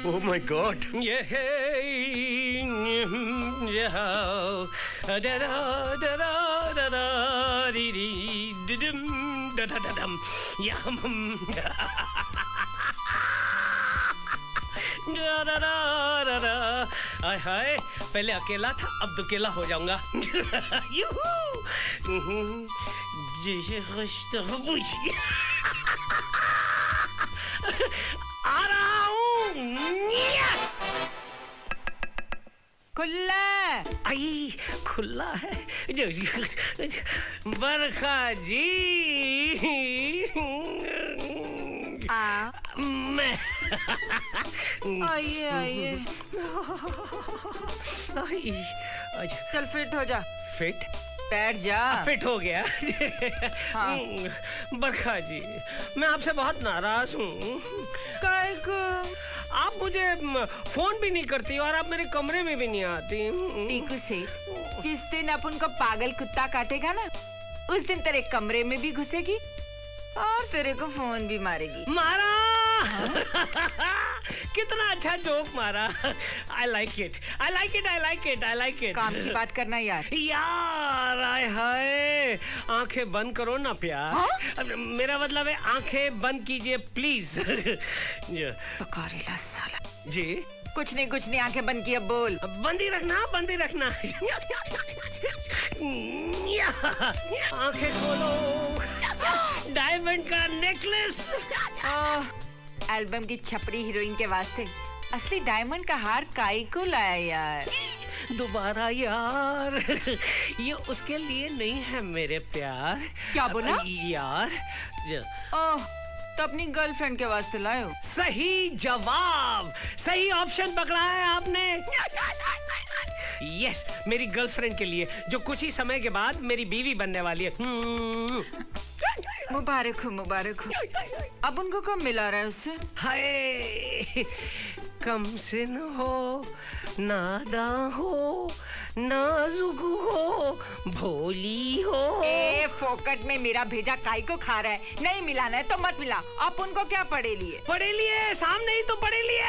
Oh my God. हाय हाय, पहले अकेला था अब दुकेला हो जाऊंगा। आ रहा हूँ। खुला आई खुला है। बरखा जी मैं आइए आइए, चल फिट हो जा। फिट बैठ जा। फिट हो गया। हाँ। बरखा जी, मैं आपसे बहुत नाराज हूँ। काय को? आप मुझे फोन भी नहीं करती और आप मेरे कमरे में भी नहीं आती। टीकू से जिस दिन अपन को पागल कुत्ता काटेगा ना, उस दिन तेरे कमरे में भी घुसेगी और तेरे को फोन भी मारेगी। मारा। कितना अच्छा जोक मारा। I like it, I like it, I like it, I like it. काम की बात करना यार। यार आय हाय, आंखें बंद करो ना प्यार। हाँ? मेरा मतलब है आंखें बंद कीजिए प्लीज। पकारेला साला। जी कुछ नहीं आंखें बंद की, अब बोल। बंद ही रखना, बंद ही रखना। आंखें खोलो। डायमंड का नेकलेस। एल्बम की छपरी हीरोइन के वास्ते असली डायमंड का हार काई को लाया यार? दोबारा यार, ये उसके लिए नहीं है मेरे प्यार। क्या बोला यार? ओह, तो अपनी गर्लफ्रेंड के वास्ते लाए हो? सही जवाब, सही ऑप्शन पकड़ा है आपने। यस, मेरी गर्लफ्रेंड के लिए, जो कुछ ही समय के बाद मेरी बीवी बनने वाली है। मुबारक हो, मुबारक हो। अब उनको कब मिला रहा है उससे? हाय, कम सिन हो, नादा हो, नाजुक हो, भोली हो। ए, फोकट में मेरा भेजा काई को खा रहा है? नहीं मिलाना है तो मत मिला। आप उनको क्या पढ़े लिए? पढ़े लिए सामने ही तो पढ़े लिए।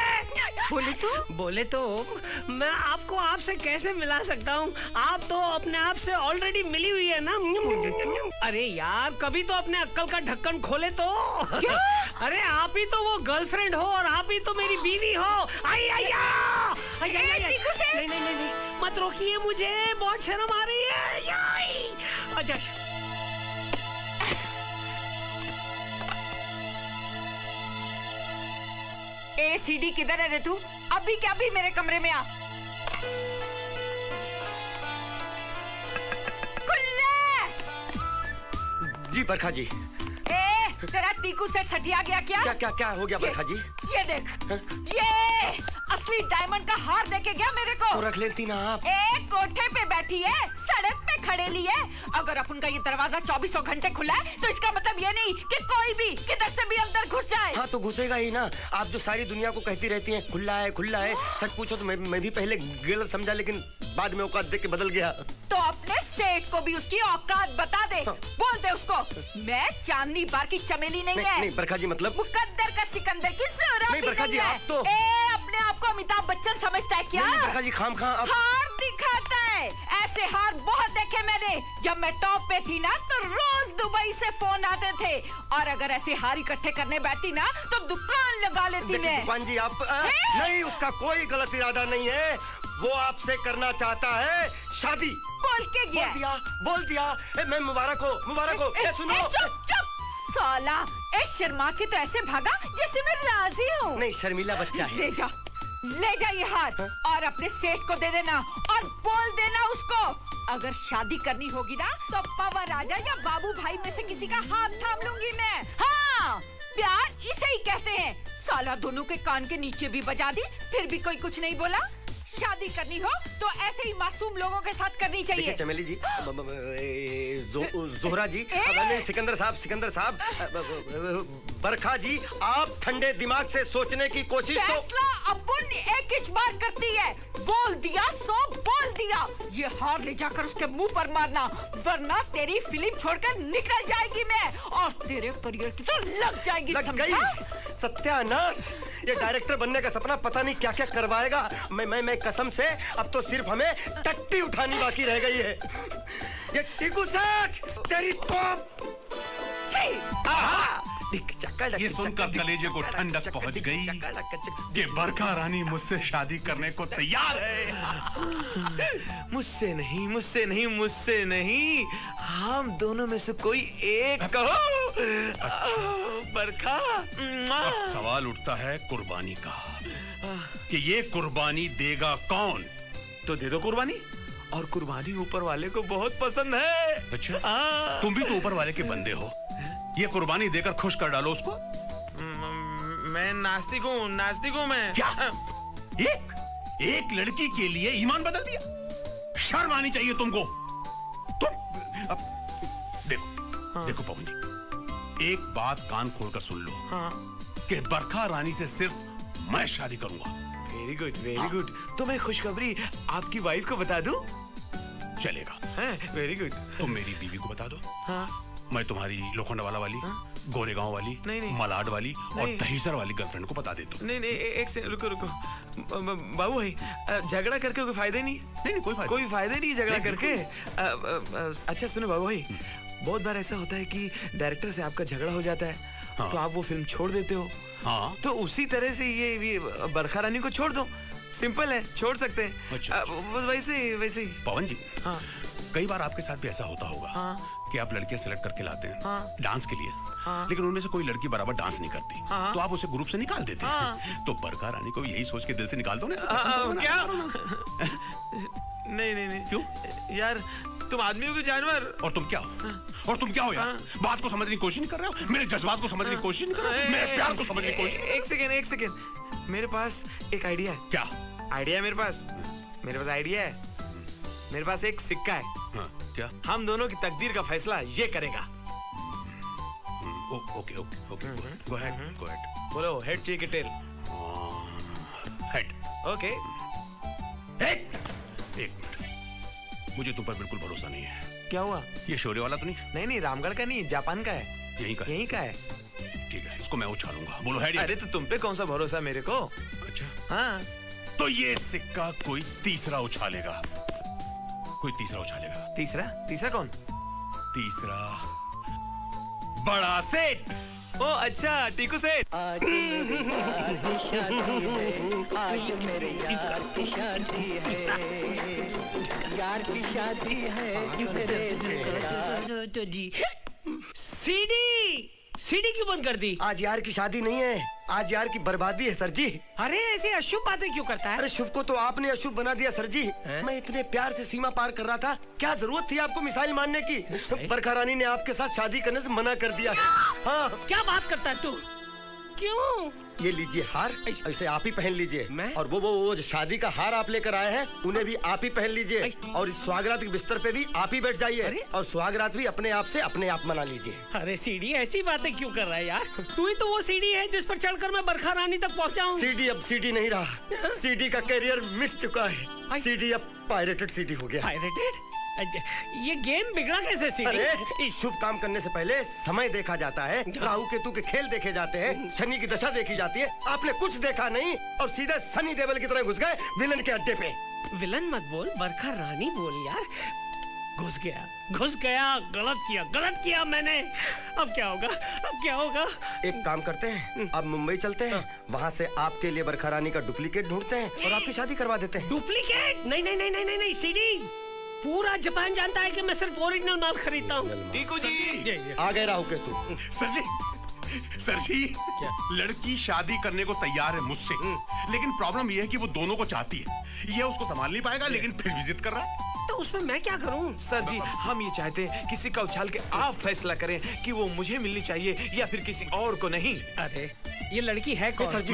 बोले तो मैं आपको आपसे कैसे मिला सकता हूँ? आप तो अपने आप से ऑलरेडी मिली हुई है ना। अरे यार, कभी तो अपने अक्ल का ढक्कन खोले तो। अरे आप ही तो वो गर्लफ्रेंड हो और आप ही तो मेरी बीवी हो। आई आई नहीं, मत रोकिए मुझे, बहुत शर्म आ रही है। अच्छा, ए सीडी किधर है रे तू? अभी क्या भी मेरे कमरे में आ। जी बरखा जी। ए, तेरा टीकू सेट सटिया गया क्या? क्या हो गया बरखा जी? ये देख, ये असली डायमंड का हार देके गया मेरे को। तो रख लेती ना आप। एक कोठे पे बैठी है, सड़क पे खड़े लिए। अगर अपन का ये दरवाजा 24 घंटे खुला है तो इसका मतलब ये नहीं कि कोई भी किधर से भी अंदर घुस जाए। हाँ तो घुसेगा ही ना। आप जो सारी दुनिया को कहती रहती हैं खुला है खुला है, सच पूछो तो मैं भी पहले गलत समझा, लेकिन बाद में औकात देख के बदल गया। तो अपने सेठ को भी उसकी औकात बता दे। हाँ। बोल दे उसको, मैं चांदनी बार की चमेली नहीं है। नहीं बरखा जी, मतलब मुकद्दर का सिकंदर की जरूरत नहीं बरखा जी, आप तो अपने आप को अमिताभ बच्चन समझता है क्या? नहीं बरखा जी, खामखा हार दिखाता है। ऐसे हार बहुत देखे मैंने। जब मैं टॉप पे थी ना तो रोज दुबई से फोन आते थे, और अगर ऐसे हार इकट्ठे करने बैठती ना तो दुकान लगा लेती मैं। दुकान जी आप नहीं, उसका कोई गलत इरादा नहीं है। वो आपसे करना चाहता है शादी। बोल के गया। बोल दिया। मैं मुबारक हो। सुनो। चुप साला। शर्मा के तो ऐसे भागा जैसे मैं राजी हूँ। नहीं, शर्मिला बच्चा है। ले जा ये हार और अपने सेठ को दे देना और बोल देना उसको, अगर शादी करनी होगी ना तो पवन राजा या बाबू भाई में से किसी का हाथ थाम लूंगी मैं। हाँ, प्यार इसे ही कहते हैं। साला दोनों के कान के नीचे भी बजा दी, फिर भी कोई कुछ नहीं बोला। शादी करनी हो तो ऐसे ही मासूम लोगों के साथ करनी चाहिए। चमेली जी, जोहरा जी, सिकंदर साहब, बरखा जी, आप ठंडे दिमाग से सोचने की कोशिश तो। फैसला अपन एक ही बार करती है। बोल दिया सो बोल दिया। ये हार ले जाकर उसके मुंह पर मारना, वरना तेरी फिल्म छोड़कर निकल जाएगी मैं और तेरे करियर की तो लग जाएगी। सत्यानाश! ये डायरेक्टर बनने का सपना पता नहीं क्या क्या करवाएगा। मैं कसम से अब तो सिर्फ हमें टट्टी उठानी बाकी रह गई है। ये टीकू सेठ, तेरी तो ये सुनकर कलेजे को ठंडक पहुंच गई कि बरखा रानी मुझसे शादी करने को तैयार है। मुझसे नहीं, मुझसे नहीं, मुझसे नहीं, हम दोनों में से कोई एक कहो। बरखा। अब सवाल उठता है कुर्बानी का कि ये कुर्बानी देगा कौन? तो दे दो कुर्बानी। और कुर्बानी ऊपर वाले को बहुत पसंद है। अच्छा, तुम भी तो ऊपर वाले के बंदे हो। ये कुर्बानी देकर खुश कर डालो उसको। मैं नास्तिक हूँ मैं। क्या? एक लड़की के लिए ईमान बदल दिया? शर्म आनी चाहिए तुमको। तुम अब देखो पवन जी, एक बात कान खोलकर सुन लो। कि बरखा रानी से सिर्फ मैं शादी करूंगा। Very good, very good. तो मैं खुशखबरी आपकी वाइफ को बता दूं? चलेगा। Very good. तुम मेरी बीवी को बता दो। हाँ। मैं तुम्हारी लोखंडा वाली, गोरेगांव वाली, नहीं। मलाड वाली और दहीसर वाली गर्लफ्रेंड को बता देता हूँ। नहीं, एक से रुको। बाबू भाई, झगड़ा करके कोई फायदा नहीं। नहीं, कोई फायदा नहीं झगड़ा करके। अच्छा सुनो बाबू भाई, बहुत बार ऐसा होता है कि डायरेक्टर से आपका झगड़ा हो जाता है। हाँ। तो आप वो फिल्म छोड़ देते हो। हाँ। तो उसी तरह से ये बरखा रानी को छोड़ दो। सिंपल है, छोड़ सकते हैं। अच्छा। वैसे ही। पवन जी, हाँ। कई बार आपके साथ भी ऐसा होता होगा। हाँ। कि आप लड़कियां सिलेक्ट करके लाते हैं। हाँ। डांस के लिए। हाँ। लेकिन उनमें से कोई लड़की बराबर डांस नहीं करती। हाँ। तो आप उसे ग्रुप से निकाल देते हैं। हाँ। तो बरखा रानी को यही सोच के दिल से निकाल दो ना। क्या? नहीं। क्यों? यार तुम आदमी हो कि जानवर? और तुम क्या हो? यार बात को समझने की कोशिश नहीं कर रहे हो। मेरे जज्बात को समझने की कोशिश नहीं कर रहे हो। मेरे प्यार को समझने की कोशिश। एक सेकेंड। मेरे पास एक आइडिया है। क्या आइडिया है मेरे पास आइडिया है। मेरे पास एक सिक्का है। हाँ, क्या? हम दोनों की तकदीर का फैसला ये करेगा। ओके। Go ahead. बोलो, हेड चाहिए कि टेल? हेड। ओके। एक मिनट, मुझे तुम पर बिल्कुल भरोसा नहीं है। क्या हुआ? ये शौर्य वाला तो नहीं? नहीं, रामगढ़ का नहीं, जापान का है। यहीं का है? ठीक है, इसको मैं उछालूंगा। बोलो हेड। अरे तो तुम पे कौन सा भरोसा मेरे को? अच्छा। हाँ। तो ये सिक्का कोई तीसरा उछालेगा। तीसरा कौन? तीसरा बड़ा सेठ। ओ अच्छा, टीकू सेठ। आज मेरे यार की शादी है, आज मेरे यार की शादी है, यार की शादी है मेरे तो जी सीडी क्यों बंद कर दी? आज यार की शादी नहीं है, आज यार की बर्बादी है सर जी। अरे ऐसे अशुभ बातें क्यों करता है? अरे शुभ को तो आपने अशुभ बना दिया सर जी। मैं इतने प्यार से सीमा पार कर रहा था, क्या जरूरत थी आपको मिसाइल मारने की? बरखा रानी ने आपके साथ शादी करने से मना कर दिया। हाँ। क्या बात करता है तू? क्यों? ये लीजिए हार, ऐसे आप ही पहन लीजिए। मैं? और वो जो शादी का हार आप लेकर आए हैं, उन्हें भी आप ही पहन लीजिए। और इस सुहागरात के बिस्तर पे भी आप ही बैठ जाइए। और सुहागरात भी अपने आप मना लीजिए। अरे सीडी ऐसी बातें क्यों कर रहा है यार? तू ही तो वो सीडी है जिस पर चढ़कर मैं बरखा रानी तक पहुंचा हूँ। सीडी अब सीडी नहीं रहा, सीडी का कैरियर मिट चुका है। सीडी अब पायरेटेड सीडी हो गया। पायरेटेड? ये गेम बिगड़ा कैसे सीडी? अरे शुभ काम करने से पहले समय देखा जाता है, राहु केतु के खेल देखे जाते हैं, शनि की दशा देखी जाती है। आपने कुछ देखा नहीं और सीधे सनी देओल की तरह घुस गए विलन के अड्डे पे। विलन मत बोल, बरखा रानी बोल यार। घुस गया, गलत किया मैंने। अब क्या होगा? एक काम करते हैं, अब मुंबई चलते हैं, वहाँ से आपके लिए बरखा रानी का डुप्लीकेट ढूंढते हैं और आपकी शादी करवा देते हैं। डुप्लीकेट? नहीं सीडी। पूरा जापान जानता है कि मैं सिर्फ ओरिजिनल माल खरीदता हूँ। टीकू जी। आ गए राहु केतु। सर जी लड़की शादी करने को तैयार है मुझसे, लेकिन प्रॉब्लम ये है कि वो दोनों को चाहती है। ये उसको संभाल नहीं पाएगा, लेकिन फिर भी जिद कर रहा है। तो उसमें मैं क्या करूं? सर जी, हम ये चाहते हैं किसी का उछाल के आप फैसला करें कि वो मुझे मिलनी चाहिए या फिर किसी और को नहीं। अरे ये लड़की है कौन? सर जी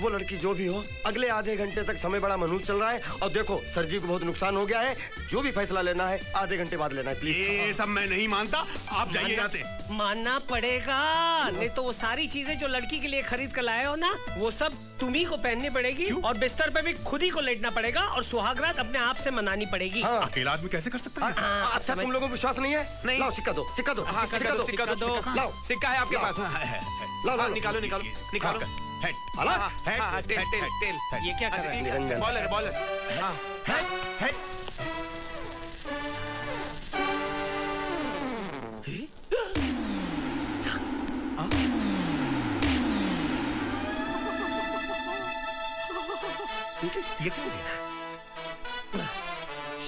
वो लड़की जो भी हो, अगले आधे घंटे तक समय बड़ा मनहूस चल रहा है। और देखो सर जी को बहुत नुकसान हो गया है, जो भी फैसला लेना है आधे घंटे बाद लेना है प्लीज। ये सब मैं नहीं मानता, आप जाइए यहाँ से। मानना पड़ेगा, नहीं तो वो सारी चीजें जो लड़की के लिए खरीद कर लाए हो ना, वो सब तुम्ही को पहननी पड़ेगी और बिस्तर पे भी खुद ही को लेटना पड़ेगा और सुहागरात अपने आप से मनानी पड़ेगी। हाँ। अकेला आदमी कैसे कर सकता है? अच्छा तुम लोगों को विश्वास नहीं है? नहीं। लाओ सिक्का दो, सिक्का दो, हाँ, सिक्का दो, सिक्का दो। लाओ। सिक्का है आपके लाओ। पास? है। लाओ, हाँ, लाओ। निकालो निकालो निकालो। हेड। हाला? हाँ, टेल टेल टेल। ये क्या कर रहा है? निरंजन। Bowler bowler. हाँ हेड। ये क्या हो गया?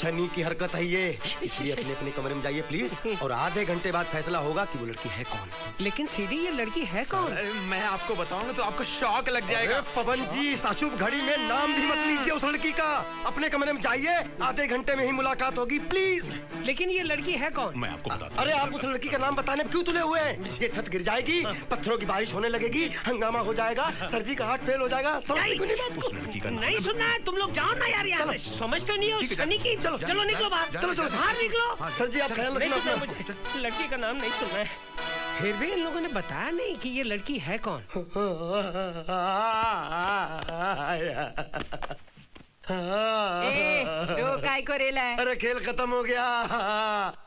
शनि की हरकत है ये, इसलिए अपने अपने कमरे में जाइए प्लीज, और आधे घंटे बाद फैसला होगा कि वो लड़की है कौन। लेकिन सीडी ये लड़की है कौन? अरे मैं आपको बताऊंगा तो आपको शॉक लग जाएगा। अरे पवन जी, इस अशुभ घड़ी में नाम भी मत लीजिए उस लड़की का। अपने कमरे में जाइए, आधे घंटे में ही मुलाकात होगी प्लीज। लेकिन ये लड़की है कौन? मैं आपको बताता हूँ। अरे आप उस लड़की का नाम बताने में क्यों तुले हुए हैं? ये छत गिर जाएगी, पत्थरों की बारिश होने लगेगी, हंगामा हो जाएगा, सर जी का हार्ट फेल हो जाएगा। समझ क्यों नहीं बात को? उस लड़की का नाम नहीं सुनना है, तुम लोग जाओ ना यार यहाँ से। समझ तो नहीं हो शनि की। चलो चलो निकलो बाहर, चलो चलो बाहर निकलो। सर जी आप ख्याल नहीं रखना सुनना अपना। मुझे, लड़की का नाम नहीं सुनना है। फिर भी इन लोगों ने बताया नहीं कि ये लड़की है कौन। काय को रेला है? अरे खेल खत्म हो गया,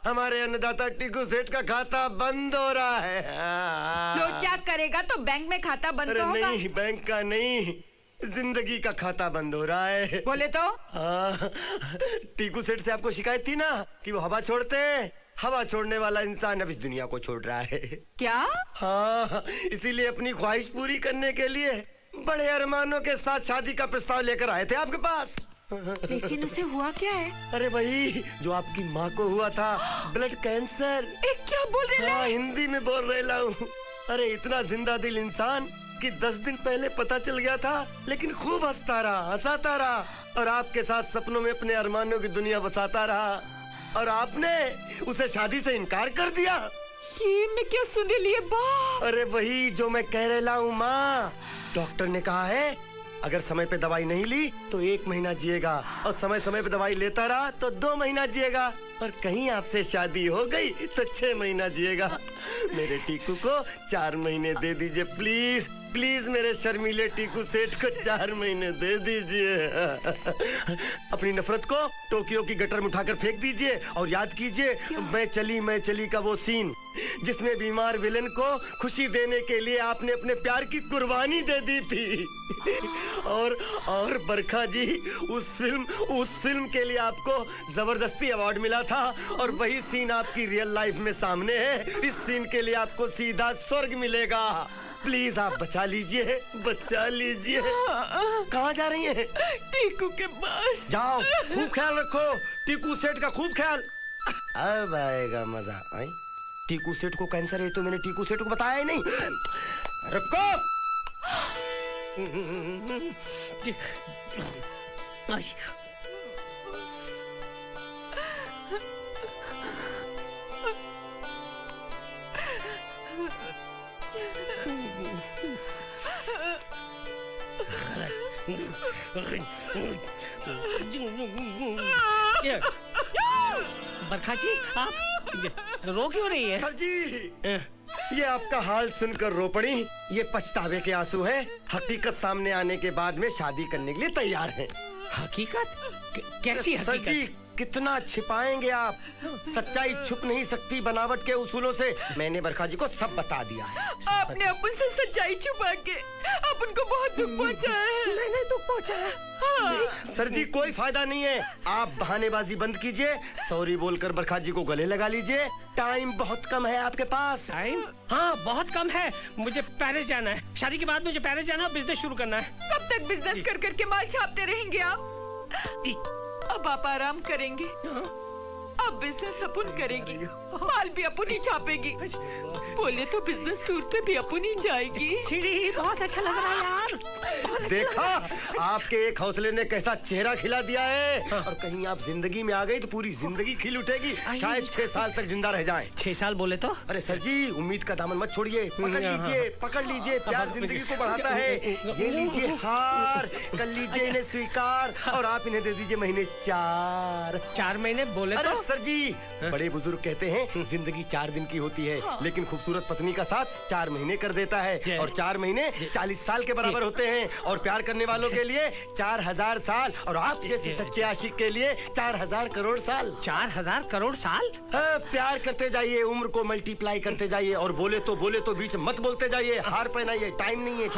हमारे अन्नदाता टीकू सेठ का खाता बंद हो रहा है। लोचा करेगा तो बैंक में खाता बंद अरे तो होगा। नहीं, बैंक का नहीं, जिंदगी का खाता बंद हो रहा है। बोले तो हाँ, टीकू सेठ से आपको शिकायत थी ना कि वो हवा छोड़ते हैं। हवा छोड़ने वाला इंसान अब इस दुनिया को छोड़ रहा है। क्या? हाँ, इसीलिए अपनी ख्वाहिश पूरी करने के लिए बड़े अरमानों के साथ शादी का प्रस्ताव लेकर आए थे आपके पास। लेकिन उसे हुआ क्या है? अरे वही जो आपकी माँ को हुआ था, ब्लड कैंसर। क्या बोल रहे हाँ, हिंदी में बोल रहा हूँ। अरे इतना जिंदा दिल इंसान कि 10 दिन पहले पता चल गया था, लेकिन खूब हंसता रहा, हंसाता रहा, और आपके साथ सपनों में अपने अरमानों की दुनिया बसाता रहा, और आपने उसे शादी से इनकार कर दिया। ये मैं क्या सुन लिए बाप? अरे वही जो मैं कह रहा हूँ माँ, डॉक्टर ने कहा है अगर समय पे दवाई नहीं ली तो 1 महीना जिएगा, और समय समय पे दवाई लेता रहा तो 2 महीना जिएगा, और कहीं आपसे शादी हो गई तो 6 महीना जिएगा। मेरे टीकू को 4 महीने दे दीजिए प्लीज, प्लीज मेरे शर्मीले टीकू सेठ को 4 महीने दे दीजिए। अपनी नफरत को टोक्यो की गटर में उठाकर फेंक दीजिए, और याद कीजिए मैं चली का वो सीन जिसमें बीमार विलेन को खुशी देने के लिए आपने अपने प्यार की कुर्बानी दे दी थी। और बरखा जी, उस फिल्म के लिए आपको जबरदस्ती अवार्ड मिला था, और वही सीन आपकी रियल लाइफ में सामने है। इस सीन के लिए आपको सीधा स्वर्ग मिलेगा। प्लीज आप बचा लीजिए, बचा लीजिए। कहाँ जा रही हैं? टीकू के पास। जाओ, खूब ख्याल रखो टीकू सेठ का, खूब ख्याल। अब आएगा मजा। आई टीकू सेठ को कैंसर है तो मैंने टीकू सेठ को बताया ही नहीं। रुको। बरखा जी, आप रो क्यों रही है? सर जी, ये आपका हाल सुनकर रो पड़ी। ये पछतावे के आंसू हैं। हकीकत सामने आने के बाद में शादी करने के लिए तैयार हैं। हकीकत? कैसी सर जी, हकीकत? कितना छिपाएंगे आप? सच्चाई छुप नहीं सकती बनावट के उसूलों से। मैंने बरखा जी को सब बता दिया है। आपने अपन से सच्चाई छुपा के अपन को बहुत दुख पहुंचाया है। मैंने दुख पहुंचाया? हाँ। सर जी, कोई फायदा नहीं है। आप बहानेबाजी बंद कीजिए, सॉरी बोलकर बरखा जी को गले लगा लीजिए। टाइम बहुत कम है आपके पास। टाइम? हाँ, बहुत कम है। मुझे पेरिस जाना है। शादी के बाद मुझे पेरिस जाना, बिजनेस शुरू करना है। कब तक बिजनेस कर करके माल छापते रहेंगे आप? अब आप आराम करेंगे। अब बिजनेस अपन करेगी, माल भी अपन ही छापेगी। बोले तो बिजनेस टूर पे भी अपन ही जाएगी। सीढ़ी बहुत अच्छा लग रहा है यार। देखा, आपके एक हौसले ने कैसा चेहरा खिला दिया है। और कहीं आप जिंदगी में आ गई तो पूरी जिंदगी खिल उठेगी। शायद 6 साल तक जिंदा रह जाएं। 6 साल बोले तो? अरे सर जी, उम्मीद का दामन मत छोड़िए, पकड़ लीजिए। प्यार जिंदगी को बढ़ाता है। ये लीजिए हार, कर लीजिए इन्हें स्वीकार, और आप इन्हें दे दीजिए महीने 4। 4 महीने बोले अरे तो? सर जी, बड़े बुजुर्ग कहते हैं जिंदगी 4 दिन की होती है, लेकिन खूबसूरत पत्नी का साथ 4 महीने कर देता है, और 4 महीने 40 साल के बराबर होते हैं। और प्यार करने वालों के लिए 4000 साल, और आप जैसे सच्चे आशिक के लिए 4000 करोड़ साल। 4000 करोड़ साल? हाँ, प्यार करते जाइए, उम्र को मल्टीप्लाई करते जाइए, और बोले तो बीच मत बोलते जाइए। हार पहनाइए, टाइम नहीं है,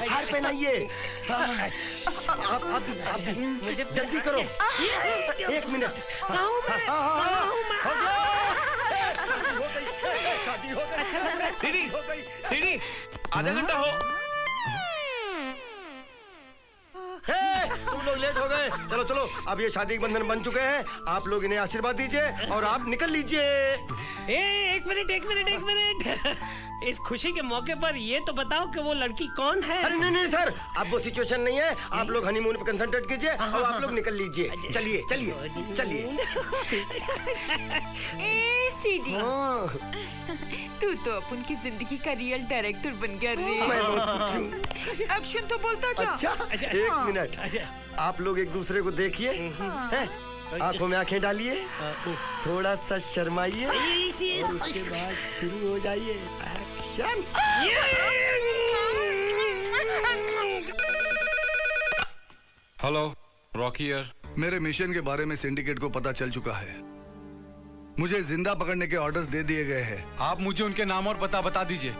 हार पहनाइए। आप मुझे जल्दी करो, 1 मिनट। शादी हो गई। सीढ़ी आधा घंटा हो। तुम लोग लेट हो गए। चलो, अब ये शादी के बंधन बन चुके हैं। आप लोग इन्हें आशीर्वाद दीजिए और आप निकल लीजिए। एक मिनट। इस खुशी के मौके पर ये तो बताओ कि वो लड़की कौन है? अरे नहीं सर, अब वो सिचुएशन नहीं है। आप लोग हनीमून पे कंसंट्रेट कीजिए और आप लोग निकल लीजिए। चलिए। ए सीडी, तू तो अपन की जिंदगी का रियल डायरेक्टर बन गया रे। मैं बहुत खुश हूँ। एक्शन तो बोलता जा। अच्छा, 1 मिनट। आप लोग एक दूसरे को देखिए, आंखों में आंखें डालिए, थोड़ा सा शर्माइए, और उसके बाद शुरू हो जाइए। एक्शन। Hello, Rocky here. मेरे मिशन के बारे में सिंडिकेट को पता चल चुका है। मुझे जिंदा पकड़ने के ऑर्डर्स दे दिए गए हैं। आप मुझे उनके नाम और पता बता दीजिए।